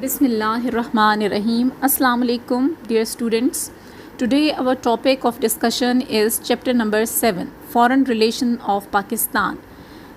Bismillahirrahmanirrahim. Assalamu alaikum, dear students. Today our topic of discussion is chapter number 7, Foreign Relation of Pakistan.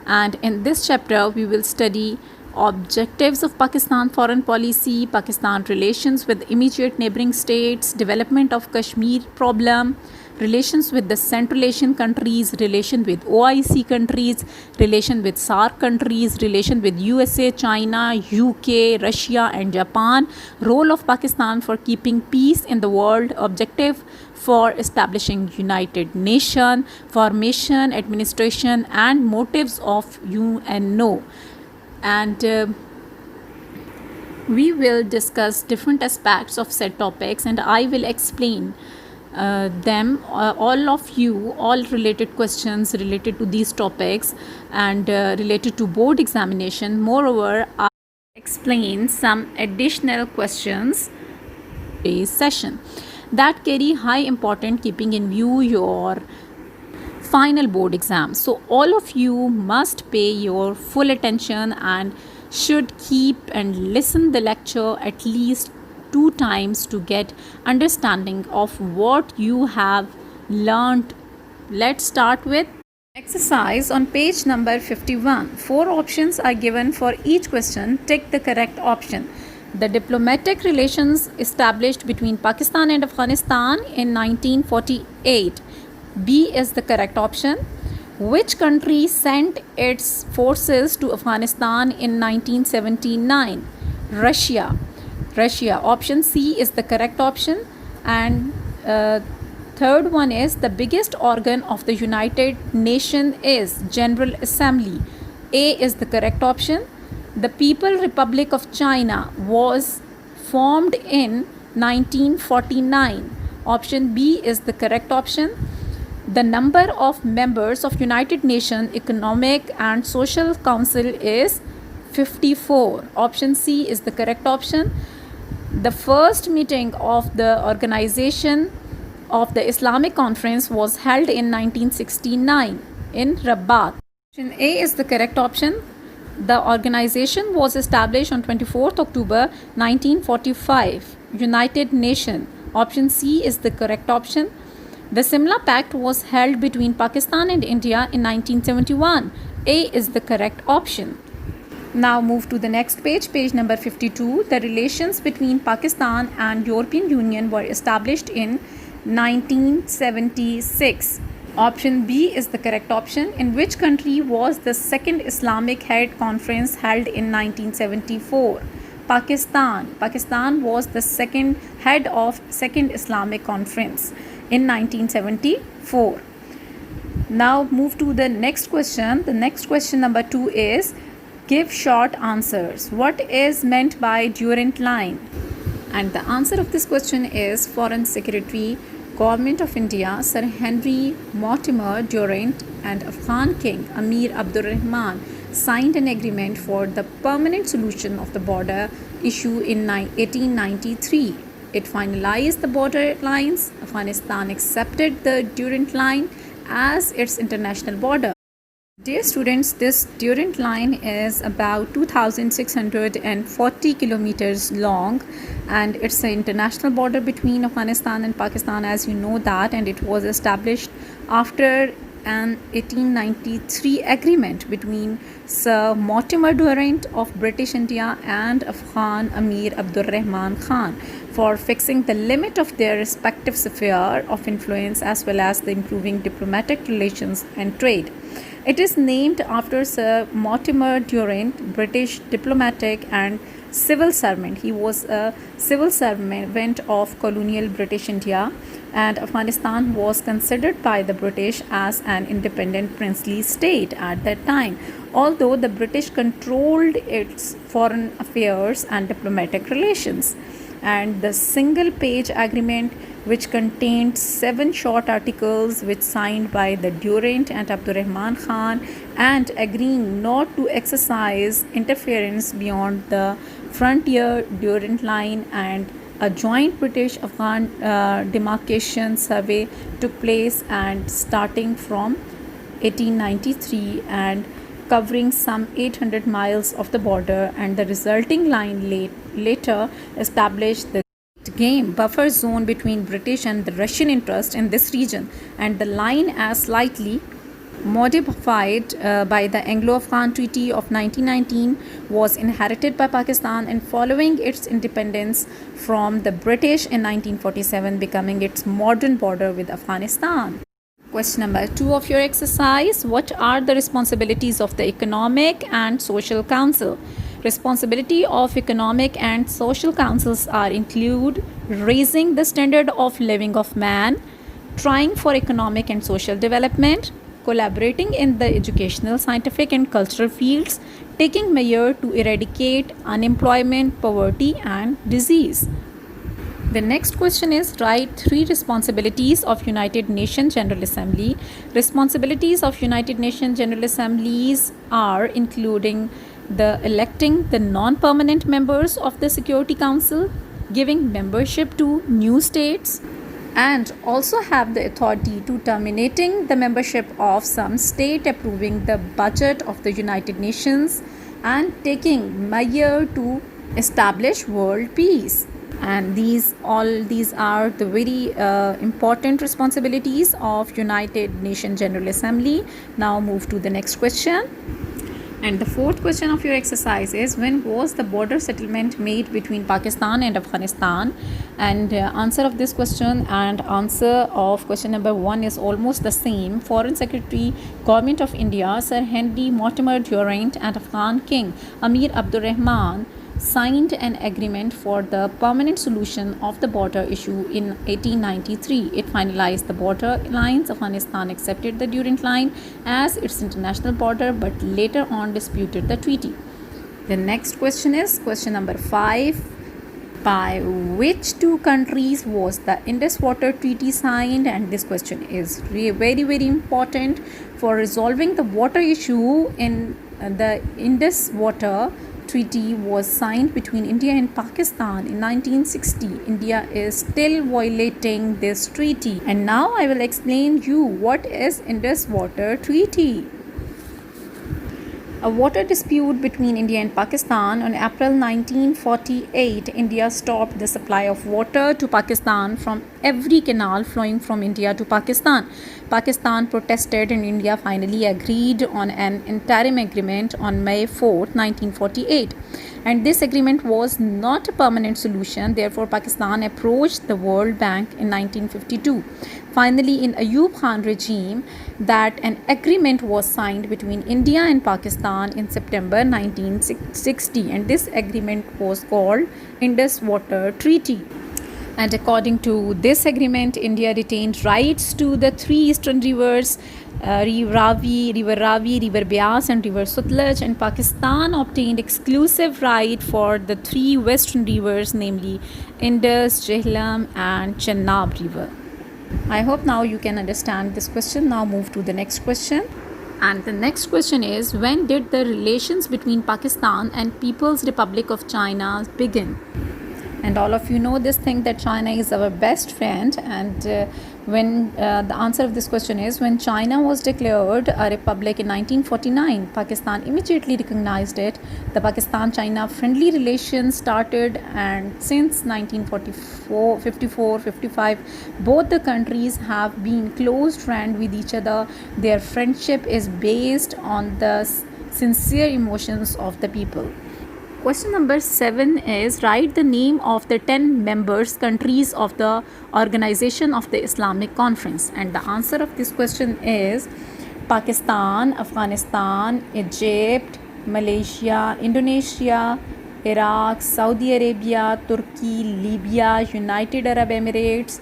And in this chapter we will study objectives of Pakistan foreign policy, Pakistan relations with immediate neighboring states, development of Kashmir problem, relations with the Central Asian countries, relation with OIC countries, relation with SAARC countries, relation with USA, China, UK, Russia and Japan, role of Pakistan for keeping peace in the world, objective for establishing United Nations, formation, administration and motives of UNO. And we will discuss different aspects of said topics and I will explain them all of you all related questions related to these topics and related to board examination. Moreover, I explain some additional questions in today's session that carry high importance keeping in view your final board exam. So all of you must pay your full attention and should keep and listen the lecture at least 2 times to get understanding of what you have learned. Let's start with exercise on page number 51. 4 options are given for each question. Take the correct option. The diplomatic relations established between Pakistan and Afghanistan in 1948. B is the correct option. Which country sent its forces to Afghanistan in 1979? Russia. Option C is the correct option. And third one is the biggest organ of the United Nations is General Assembly. A is the correct option. The People's Republic of China was formed in 1949. Option B is the correct option. The number of members of United Nations Economic and Social Council is 54. Option C is the correct option. The first meeting of the Organization of the Islamic Conference was held in 1969 in Rabat. Option A is the correct option. The organization was established on 24th October 1945. United Nations. Option C is the correct option. The Simla Pact was held between Pakistan and India in 1971. A is the correct option. Now move to the next page, page number 52. The relations between Pakistan and European Union were established in 1976. Option B is the correct option. In which country was the second Islamic Head Conference held in 1974? Pakistan. Pakistan was the second head of second Islamic Conference in 1974. Now move to the next question. The next question number 2 is give short answers. What is meant by Durand Line? And the answer of this question is Foreign Secretary, Government of India, Sir Henry Mortimer Durand and Afghan King Amir Abdurrahman signed an agreement for the permanent solution of the border issue in 1893. It finalized the border lines. Afghanistan accepted the Durand Line as its international border. Dear students, this Durand Line is about 2,640 kilometers long and it's an international border between Afghanistan and Pakistan, as you know that, and it was established after an 1893 agreement between Sir Mortimer Durand of British India and Afghan Amir Abdurrahman Khan for fixing the limit of their respective sphere of influence as well as the improving diplomatic relations and trade. It is named after Sir Mortimer Durand, British diplomatic and civil servant. He was a civil servant of colonial British India, and Afghanistan was considered by the British as an independent princely state at that time, although the British controlled its foreign affairs and diplomatic relations. And the single page agreement, which contained 7 short articles which signed by the Durand and Abdurrahman Khan and agreeing not to exercise interference beyond the frontier Durand Line, and a joint British-Afghan demarcation survey took place and starting from 1893 and covering some 800 miles of the border, and the resulting line later established the game buffer zone between British and the Russian interest in this region, and the line as slightly modified by the Anglo-Afghan Treaty of 1919 was inherited by Pakistan, and following its independence from the British in 1947, becoming its modern border with Afghanistan. Question number 2 of your exercise: what are the responsibilities of the Economic and Social Council? Responsibility of economic and social councils are include raising the standard of living of man, trying for economic and social development, collaborating in the educational, scientific and cultural fields, taking measures to eradicate unemployment, poverty and disease. The next question is: write 3 responsibilities of United Nations General Assembly. Responsibilities of United Nations General Assemblies are including the electing the non-permanent members of the Security Council, giving membership to new states, and also have the authority to terminating the membership of some state, approving the budget of the United Nations, and taking measure to establish world peace. And these are the very important responsibilities of United Nations General Assembly. Now move to the next question. And the fourth question of your exercise is: when was the border settlement made between Pakistan and Afghanistan? And answer of this question and answer of question number 1 is almost the same. Foreign Secretary, Government of India, Sir Henry Mortimer Durrant, and Afghan King Amir Abdurrahman signed an agreement for the permanent solution of the border issue in 1893. It finalized the border lines. Afghanistan accepted the Durrant Line as its international border, but later on disputed the treaty. The next question is question number 5. By which 2 countries was the Indus Water Treaty signed? And this question is very, very important for resolving the water issue. In the Indus Water Treaty was signed between India and Pakistan in 1960. India is still violating this treaty. And now I will explain you what is Indus Water Treaty. A water dispute between India and Pakistan. On April 1948, India stopped the supply of water to Pakistan from every canal flowing from India to Pakistan. Pakistan protested, and India finally agreed on an interim agreement on May 4, 1948. And this agreement was not a permanent solution. Therefore, Pakistan approached the World Bank in 1952. Finally, in Ayub Khan regime, that an agreement was signed between India and Pakistan in September 1960, and this agreement was called Indus Water Treaty. And according to this agreement, India retained rights to the 3 eastern rivers, River Ravi, River Beas and River Sutlej, and Pakistan obtained exclusive right for the 3 western rivers, namely Indus, Jhelum and Chenab River. I hope now you can understand this question. Now move to the next question. And the next question is: when did the relations between Pakistan and People's Republic of China begin? And all of you know this thing, that China is our best friend. And when the answer of this question is: when China was declared a republic in 1949, Pakistan immediately recognized it. The Pakistan-China friendly relations started, and since 1944, 54, 55, both the countries have been close friends with each other. Their friendship is based on the sincere emotions of the people. Question number 7 is: write the name of the 10 members countries of the Organization of the Islamic Conference. And the answer of this question is Pakistan, Afghanistan, Egypt, Malaysia, Indonesia, Iraq, Saudi Arabia, Turkey, Libya, United Arab Emirates,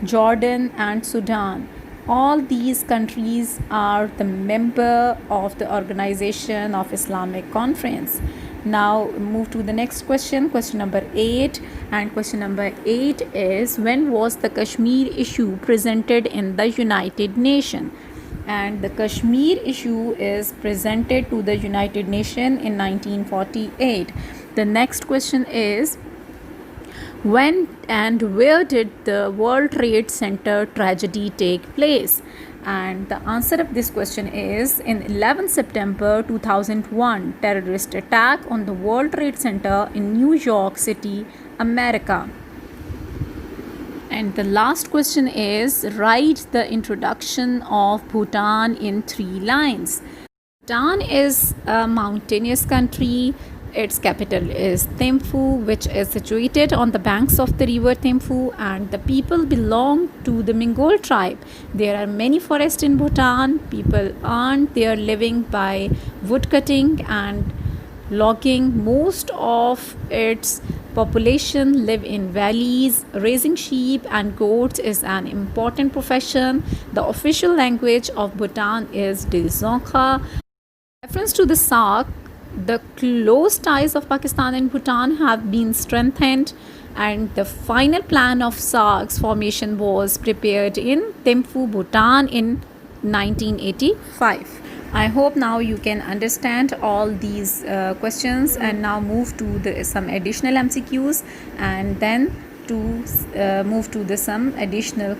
Jordan and Sudan. All these countries are the member of the Organization of Islamic Conference. Now move to the next question, question number 8. And question number 8 is: when was the Kashmir issue presented in the United Nations? And the Kashmir issue is presented to the United Nations in 1948. The next question is: When and where did the World Trade Center tragedy take place? And the answer of this question is in 11 September 2001, terrorist attack on the World Trade Center in New York City, America. And the last question is write the introduction of Bhutan in 3 lines. Bhutan is a mountainous country. Its capital is Thimphu, which is situated on the banks of the river Thimphu, and the people belong to the Mongol tribe. There are many forests in Bhutan. People earn their living by woodcutting and logging. Most of its population live in valleys. Raising sheep and goats is an important profession. The official language of Bhutan is Dzongkha. Reference to the SAARC, the close ties of Pakistan and Bhutan have been strengthened, and the final plan of SAARC's formation was prepared in Thimphu, Bhutan in 1985. I hope now you can understand all these questions, and now move to some additional MCQs, and then to move to some additional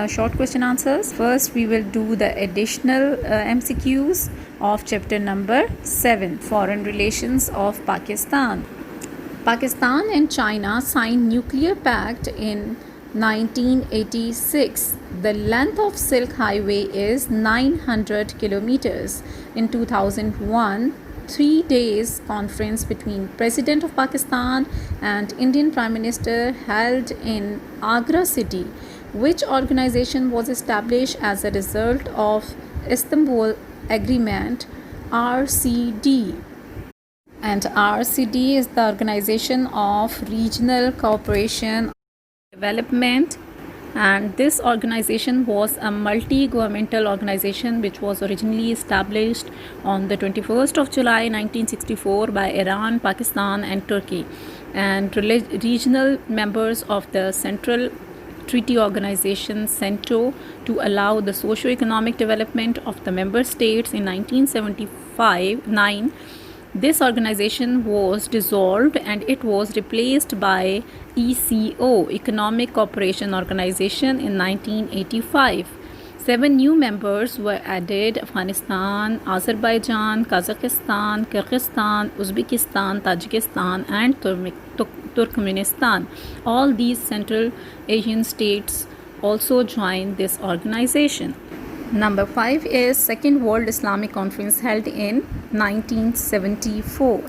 short question answers. First, we will do the additional MCQs of chapter number 7, Foreign Relations of Pakistan. Pakistan and China signed nuclear pact in 1986. The length of Silk Highway is 900 kilometers. In 2001, 3 days conference between President of Pakistan and Indian Prime Minister held in Agra city. Which organization was established as a result of Istanbul Agreement? RCD. And RCD is the Organization of Regional Cooperation Development, and this organization was a multi-governmental organization which was originally established on the 21st of July 1964 by Iran, Pakistan and Turkey, and regional members of the Central Treaty Organization CENTO to allow the socio-economic development of the member states in 1975-9. This organization was dissolved and it was replaced by ECO, Economic Cooperation Organization, in 1985. 7 new members were added: Afghanistan, Azerbaijan, Kazakhstan, Kyrgyzstan, Uzbekistan, Tajikistan and Turkmenistan. All these Central Asian states also joined this organization. Number 5 is Second World Islamic Conference held in 1974.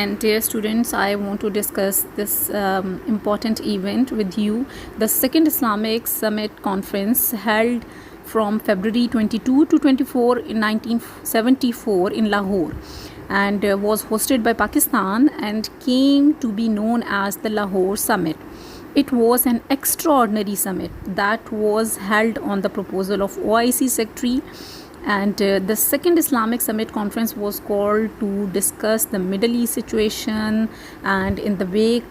And dear students, I want to discuss this important event with you. The Second Islamic Summit Conference held from February 22 to 24 in 1974 in Lahore, and was hosted by Pakistan and came to be known as the Lahore Summit. It was an extraordinary summit that was held on the proposal of OIC Secretary, and the Second Islamic Summit Conference was called to discuss the Middle East situation and in the wake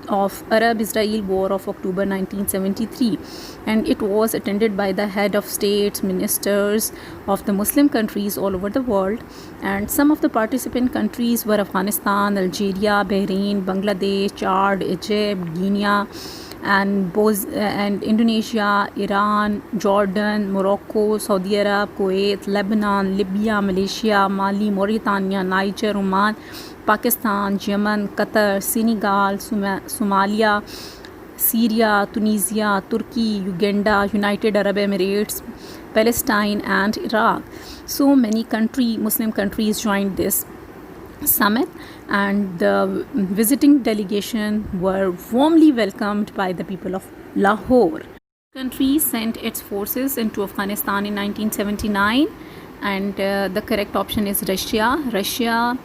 of Arab-Israel War of October 1973, and it was attended by the head of states, ministers of the Muslim countries all over the world, and some of the participant countries were Afghanistan, Algeria, Bahrain, Bangladesh, Chad, Egypt, Guinea, and Indonesia, Iran, Jordan, Morocco, Saudi Arab, Kuwait, Lebanon, Libya, Malaysia, Mali, Mauritania, Niger, Oman, Pakistan, Yemen, Qatar, Senegal, Somalia, Syria, Tunisia, Turkey, Uganda, United Arab Emirates, Palestine and Iraq. So many Muslim countries joined this summit, and the visiting delegation were warmly welcomed by the people of Lahore. The country sent its forces into Afghanistan in 1979, and the correct option is Russia. Russia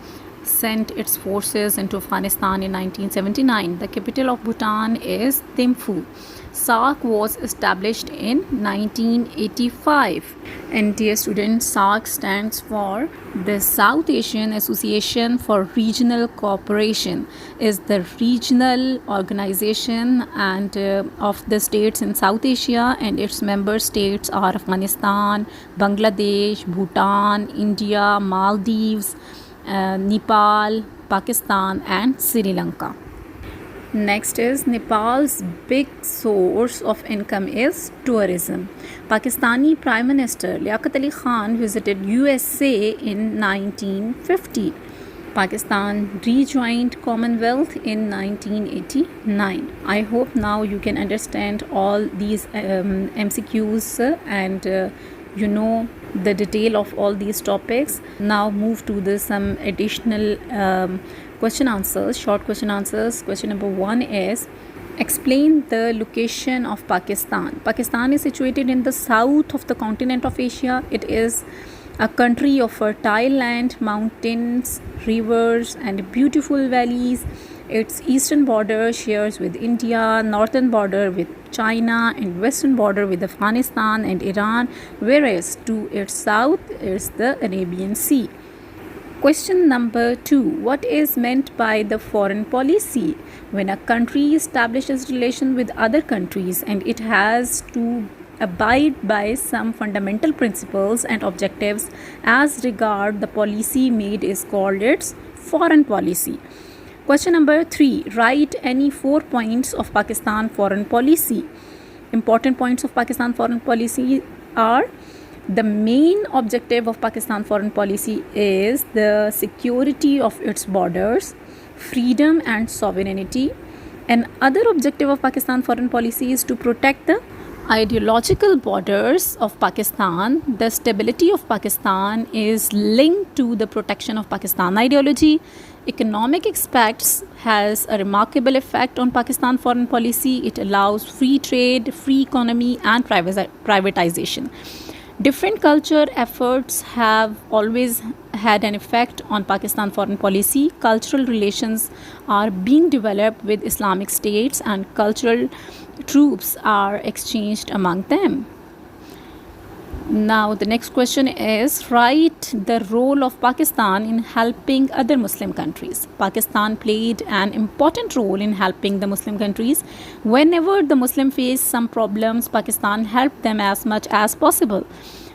sent its forces into Afghanistan in 1979. The capital of Bhutan is Thimphu. SAARC was established in 1985. And dear students, SAARC stands for the South Asian Association for Regional Cooperation. Is the regional organization and of the states in South Asia, and its member states are Afghanistan, Bangladesh, Bhutan, India, Maldives, Nepal, Pakistan and Sri Lanka. Next is Nepal's big source of income is tourism. Pakistani Prime Minister Liaquat Ali Khan visited USA in 1950. Pakistan rejoined Commonwealth in 1989. I hope now you can understand all these MCQs and you know the detail of all these topics. Now move to some additional question answers, short question answers. Question number 1 is explain the location of Pakistan. Pakistan is situated in the south of the continent of Asia. It is a country of fertile land, mountains, rivers, and beautiful valleys. Its eastern border shares with India, northern border with China, and western border with Afghanistan and Iran, whereas to its south is the Arabian Sea. Question number 2. What is meant by the foreign policy? When a country establishes relations with other countries and it has to abide by some fundamental principles and objectives as regard the policy made is called its foreign policy. Question number 3. Write any 4 points of Pakistan foreign policy. Important points of Pakistan foreign policy are: the main objective of Pakistan foreign policy is the security of its borders, freedom and sovereignty. Another objective of Pakistan foreign policy is to protect the ideological borders of Pakistan. The stability of Pakistan is linked to the protection of Pakistan ideology. Economic aspects has a remarkable effect on Pakistan foreign policy. It allows free trade, free economy and privatization. Different culture efforts have always had an effect on Pakistan foreign policy. Cultural relations are being developed with Islamic states and cultural troops are exchanged among them. Now the next question is write the role of Pakistan in helping other Muslim countries. Pakistan played an important role in helping the Muslim countries. Whenever the Muslim faced some problems, Pakistan helped them as much as possible.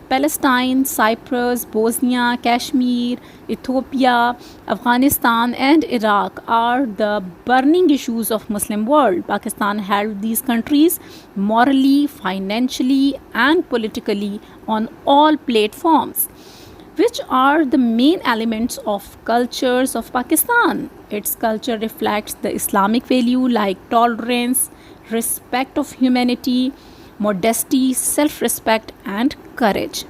Palestine, Cyprus, Bosnia, Kashmir, Ethiopia, Afghanistan and Iraq are the burning issues of Muslim world. Pakistan helped these countries morally, financially and politically on all platforms. Which are the main elements of cultures of Pakistan? Its culture reflects the Islamic value like tolerance, respect of humanity, modesty, self-respect and courage.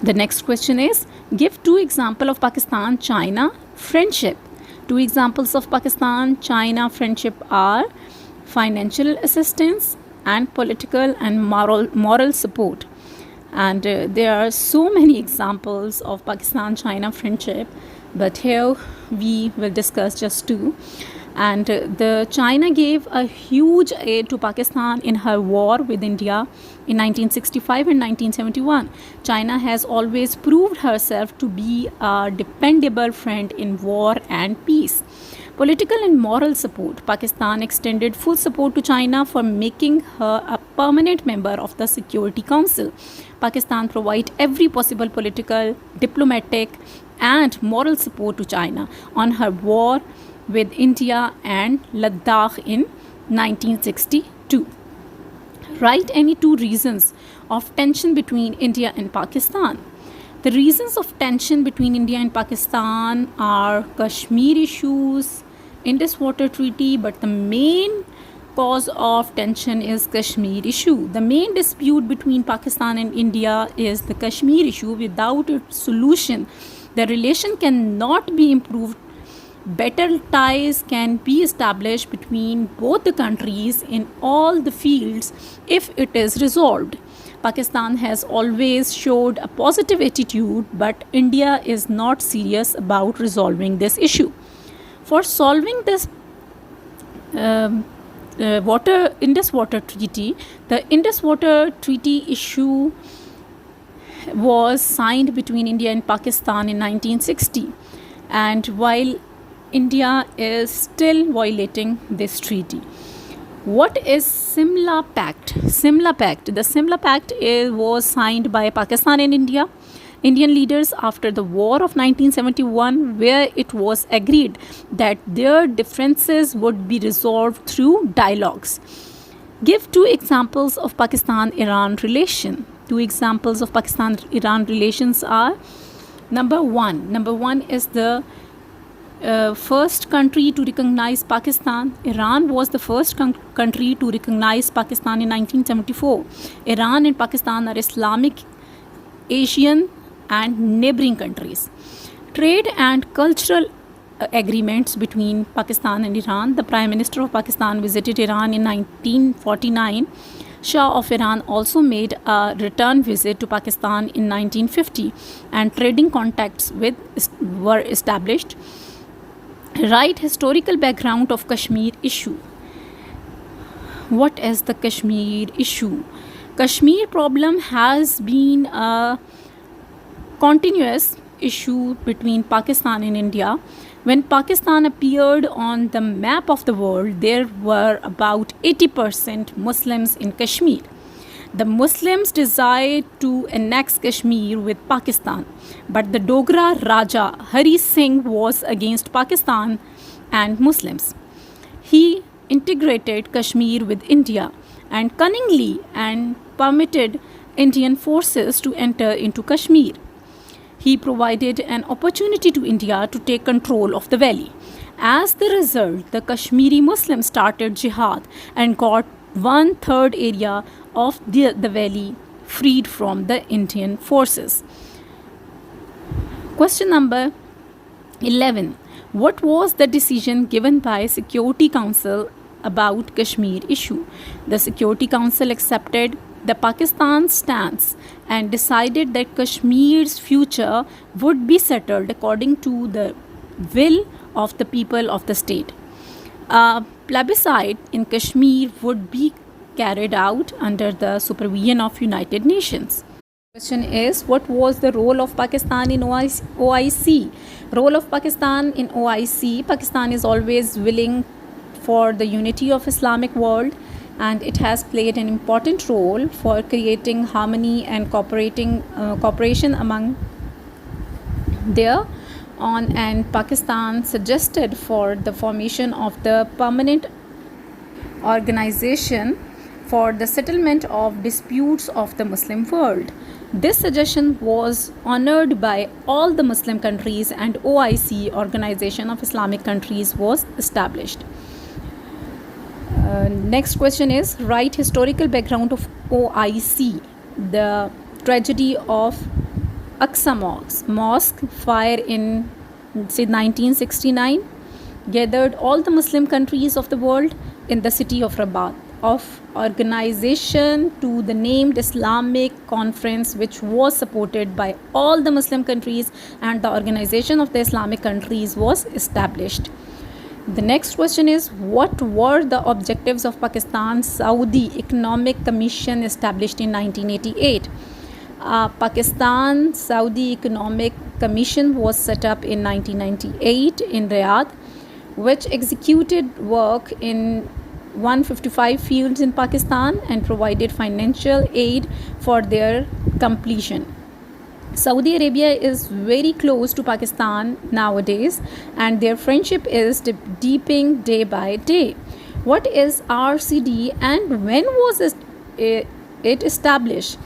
The next question is give 2 examples of Pakistan-China friendship. 2 examples of Pakistan-China friendship are financial assistance and political and moral support. And there are so many examples of Pakistan-China friendship, but here we will discuss just 2. And the China gave a huge aid to Pakistan in her war with India in 1965 and 1971. China has always proved herself to be a dependable friend in war and peace. Political and moral support. Pakistan extended full support to China for making her a permanent member of the Security Council. Pakistan provided every possible political, diplomatic and moral support to China on her war with India and Ladakh in 1962. Write any 2 reasons of tension between India and Pakistan. The reasons of tension between India and Pakistan are Kashmir issues, Indus Water Treaty, but the main cause of tension is Kashmir issue. The main dispute between Pakistan and India is the Kashmir issue. Without its solution, the relation cannot be improved. Better ties can be established between both the countries in all the fields if it is resolved. Pakistan has always showed a positive attitude, but India is not serious about resolving this issue. For solving this Indus Water Treaty, the Indus Water Treaty issue was signed between India and Pakistan in 1960. And while India is still violating this treaty. What is Simla Pact? Simla Pact. The Simla Pact was signed by Pakistan and India Indian leaders after the War of 1971, where it was agreed that their differences would be resolved through dialogues. Give two examples of Pakistan-Iran relation. Two examples of Pakistan-Iran relations are: number one is the first country to recognize Pakistan. Iran was the first country to recognize Pakistan in 1974. Iran and Pakistan are Islamic, Asian and neighboring countries. Trade and cultural agreements between Pakistan and Iran. The Prime Minister of Pakistan visited Iran in 1949. Shah of Iran also made a return visit to Pakistan in 1950, and trading contacts were established. Write historical background of Kashmir issue. What is the Kashmir issue? Kashmir problem has been a continuous issue between Pakistan and India. When Pakistan appeared on the map of the world, there were about 80% Muslims in Kashmir. The Muslims desired to annex Kashmir with Pakistan, but the Dogra Raja Hari Singh was against Pakistan and Muslims. He integrated Kashmir with India and cunningly and permitted Indian forces to enter into Kashmir. He provided an opportunity to India to take control of the valley. As the result, the Kashmiri Muslims started jihad and got 1/3 area of the valley freed from the Indian forces. Question number 11. What was the decision given by Security Council about Kashmir issue? The Security Council accepted the Pakistan stance and decided that Kashmir's future would be settled according to the will of the people of the state. A plebiscite in Kashmir would be carried out under the supervision of United Nations. Question is, what was the role of Pakistan in OIC? Role of Pakistan in OIC. Pakistan is always willing for the unity of Islamic world, and it has played an important role for creating harmony and cooperation among their on, and Pakistan suggested for the formation of the permanent organization for the settlement of disputes of the Muslim world. This suggestion was honored by all the Muslim countries, and OIC, Organization of Islamic Countries, was established. Next question is, write historical background of OIC. The tragedy of Aqsa Mosque fire in 1969 gathered all the Muslim countries of the world in the city of Rabat of organization to the named Islamic Conference, which was supported by all the Muslim countries, and the Organization of the Islamic Countries was established. The next question is, what were the objectives of Pakistan-Saudi Economic Commission established in 1988? Pakistan-Saudi Economic Commission was set up in 1998 in Riyadh, which executed work in 155 fields in Pakistan and provided financial aid for their completion. Saudi Arabia is very close to Pakistan nowadays, and their friendship is deepening day by day. What is RCD and when was it established?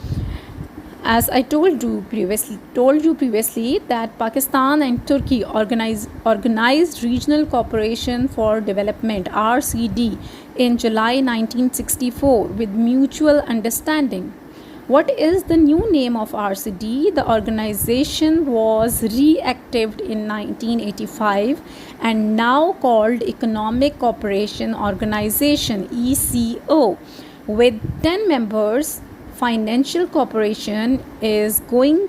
As I told you previously that Pakistan and Turkey organized Regional Cooperation for Development (RCD) in July 1964 with mutual understanding. What is the new name of RCD? The organization was reactivated in 1985 and now called Economic Cooperation Organization (ECO) with 10 members. Financial cooperation is going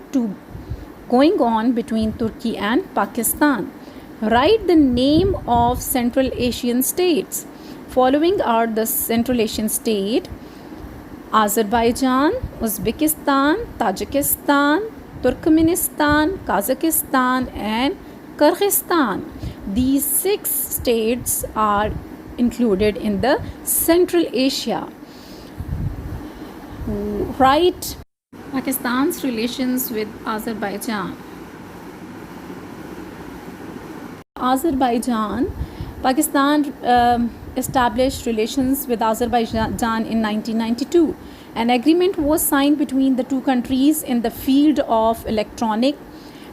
on between Turkey and Pakistan. Write the name of Central Asian states. Following are the Central Asian states: Azerbaijan, Uzbekistan, Tajikistan, Turkmenistan, Kazakhstan and Kyrgyzstan. These 6 states are included in the Central Asia. Right. Pakistan's relations with Azerbaijan. Azerbaijan, Pakistan established relations with Azerbaijan in 1992. An agreement was signed between the two countries in the field of electronic.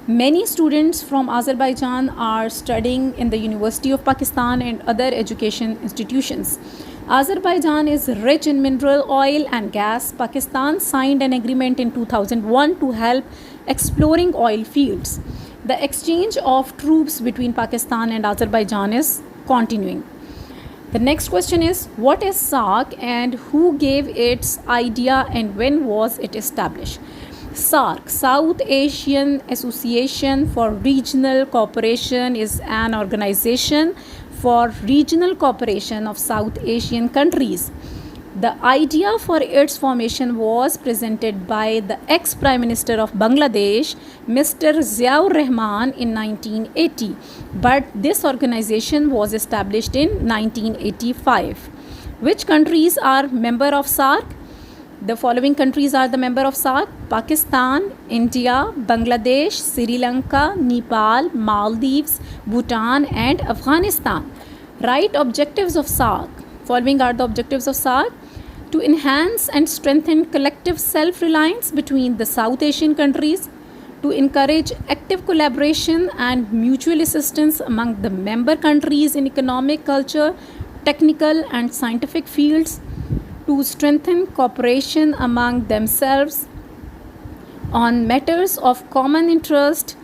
Many students from Azerbaijan are studying in the University of Pakistan and other education institutions. Azerbaijan is rich in mineral oil and gas. Pakistan signed an agreement in 2001 to help exploring oil fields. The exchange of troops between Pakistan and Azerbaijan is continuing. The next question is, what is SAARC and who gave its idea and when was it established? SAARC, South Asian Association for Regional Cooperation, is an organization for regional cooperation of South Asian countries. The idea for its formation was presented by the ex-Prime Minister of Bangladesh, Mr. Ziaur Rahman, in 1980, but this organization was established in 1985. Which countries are member of SAARC? The following countries are the member of SAARC: Pakistan, India, Bangladesh, Sri Lanka, Nepal, Maldives, Bhutan and Afghanistan. Right objectives of SAARC. Following are the objectives of SAARC: to enhance and strengthen collective self-reliance between the South Asian countries, to encourage active collaboration and mutual assistance among the member countries in economic, culture, technical and scientific fields, to strengthen cooperation among themselves on matters of common interest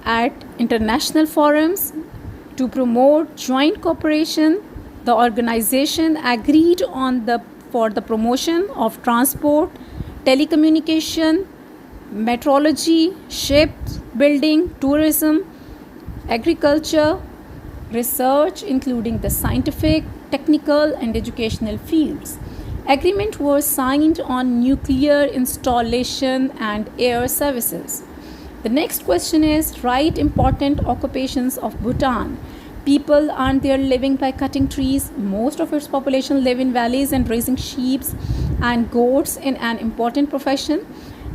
at international forums, to promote joint cooperation. The organization agreed on for the promotion of transport, telecommunication, meteorology, shipbuilding, tourism, agriculture, research, including the scientific, technical, and educational fields. Agreement was signed on nuclear installation and air services. The next question is, write important occupations of Bhutan. People earn their living by cutting trees. Most of its population live in valleys and raising sheep and goats in an important profession.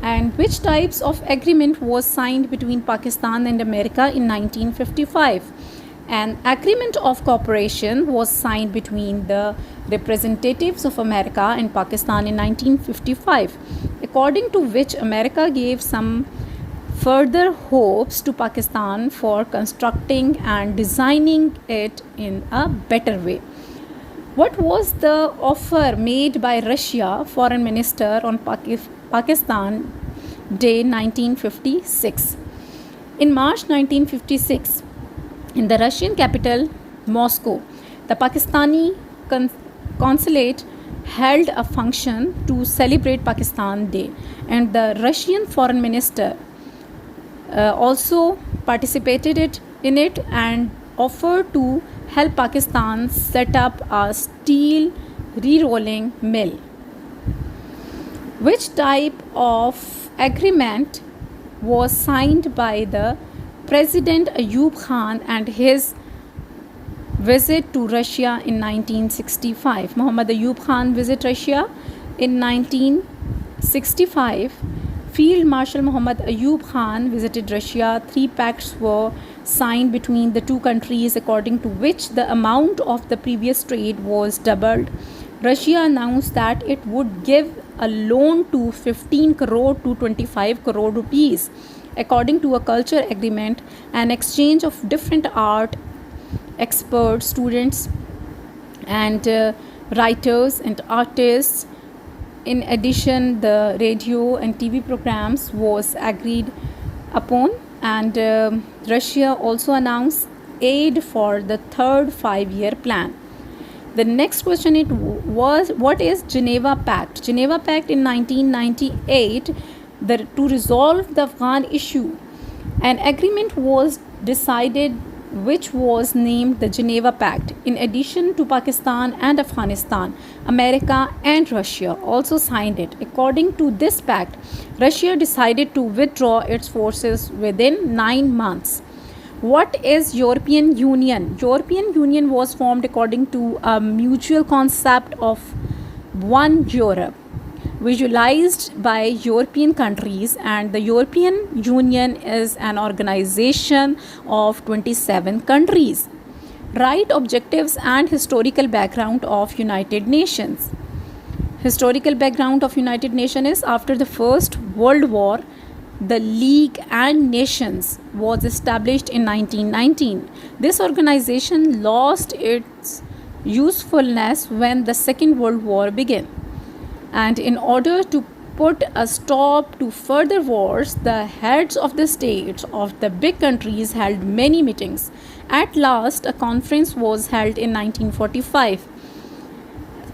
And which types of agreement was signed between Pakistan and America in 1955? An agreement of cooperation was signed between the representatives of America and Pakistan in 1955, according to which America gave some further hopes to Pakistan for constructing and designing it in a better way. What was the offer made by Russia Foreign Minister on Pakistan Day 1956? In March 1956, in the Russian capital Moscow, the Pakistani consulate held a function to celebrate Pakistan Day, and the Russian Foreign Minister also participated in it and offered to help Pakistan set up a steel re-rolling mill. Which type of agreement was signed by the President Ayub Khan and his visit to Russia in 1965? Muhammad Ayub Khan visit Russia in 1965. Field Marshal Muhammad Ayub Khan visited Russia. 3 pacts were signed between the two countries, according to which the amount of the previous trade was doubled. Russia announced that it would give a loan to 15 crore to 25 crore rupees. According to a culture agreement, an exchange of different art, experts, students, and writers and artists. In addition, the radio and TV programs was agreed upon, and Russia also announced aid for the third 5-year plan. The next question was, what is Geneva Pact? Geneva Pact in 1998, to resolve the Afghan issue. An agreement was decided which was named the Geneva Pact. In addition to Pakistan and Afghanistan, America and Russia also signed it. According to this pact, Russia decided to withdraw its forces within 9 months. What is European Union? European Union was formed according to a mutual concept of one Europe. visualized by European countries, and the European Union is an organization of 27 countries. Write objectives and historical background of United Nations. Historical background of United Nations is after the First World War, the League and Nations was established in 1919. This organization lost its usefulness when the Second World War began. And in order to put a stop to further wars, the heads of the states of the big countries held many meetings. At last, a conference was held in 1945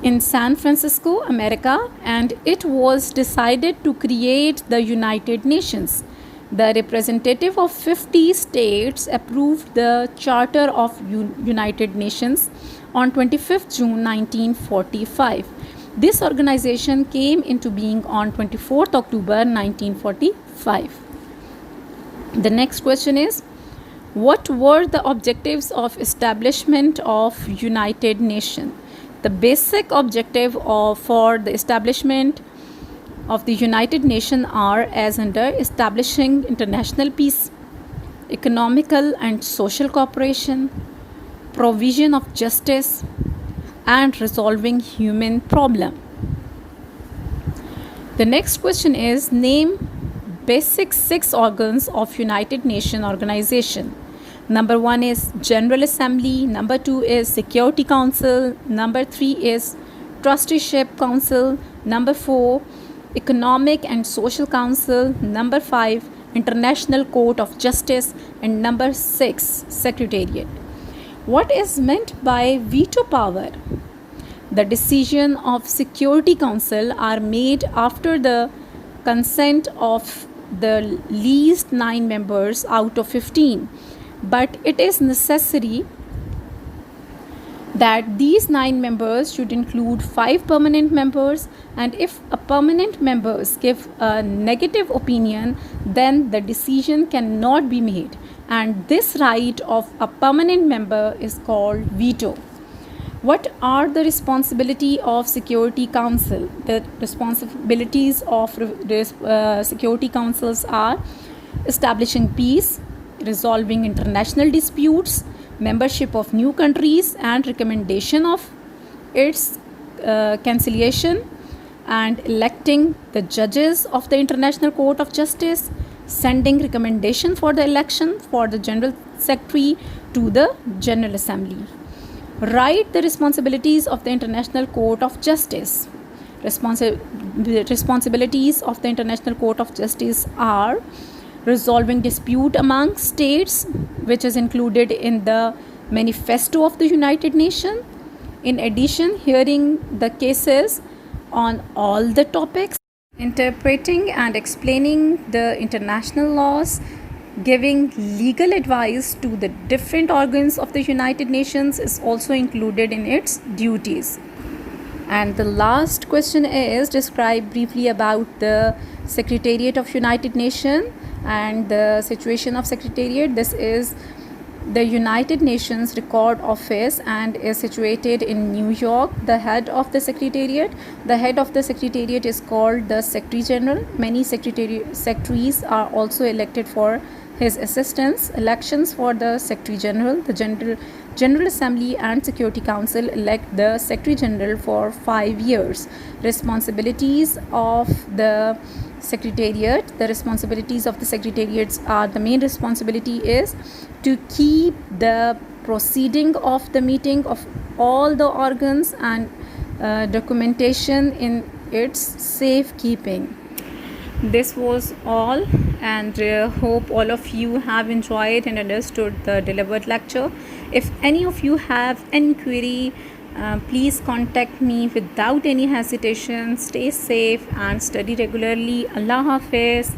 in San Francisco, America, and it was decided to create the United Nations. The representative of 50 states approved the Charter of United Nations on 25th June 1945. This organization came into being on 24th October 1945. The next question is, what were the objectives of establishment of United Nations? The basic objective for the establishment of the United Nations are as under: establishing international peace, economical and social cooperation, provision of justice, and resolving human problem. The next question is, name basic 6 organs of United Nations organization. Number 1 is General Assembly, number 2 is Security Council, number 3 is Trusteeship Council, number 4 Economic and Social Council, number 5 International Court of Justice, and number 6 Secretariat. What is meant by veto power? The decision of Security Council are made after the consent of the least 9 members out of 15. But it is necessary that these 9 members should include 5 permanent members, and if a permanent members give a negative opinion, then the decision cannot be made, and this right of a permanent member is called veto. What are the responsibility of Security Council? The responsibilities of Security Councils are establishing peace, resolving international disputes, membership of new countries, and recommendation of its cancellation, and electing the judges of the International Court of Justice, sending recommendation for the election for the General Secretary to the General Assembly. Write the responsibilities of the International Court of Justice. Responsibilities of the International Court of Justice are resolving dispute among states, which is included in the Manifesto of the United Nations. In addition, hearing the cases on all the topics, interpreting and explaining the international laws, giving legal advice to the different organs of the United Nations is also included in its duties. And the last question is, describe briefly about the Secretariat of United Nations and the situation of Secretariat. This is the United Nations Record Office and is situated in New York. The head of the Secretariat is called the Secretary General. Many secretaries are also elected for his assistance. Elections for the Secretary General, the General Assembly and Security Council elect the Secretary General for 5 years. Responsibilities of the Secretariat. The responsibilities of the Secretariats are, the main responsibility is to keep the proceeding of the meeting of all the organs and documentation in its safekeeping. This was all, and hope all of you have enjoyed and understood the delivered lecture. If any of you have any query, please contact me without any hesitation. Stay safe and study regularly. Allah Hafiz.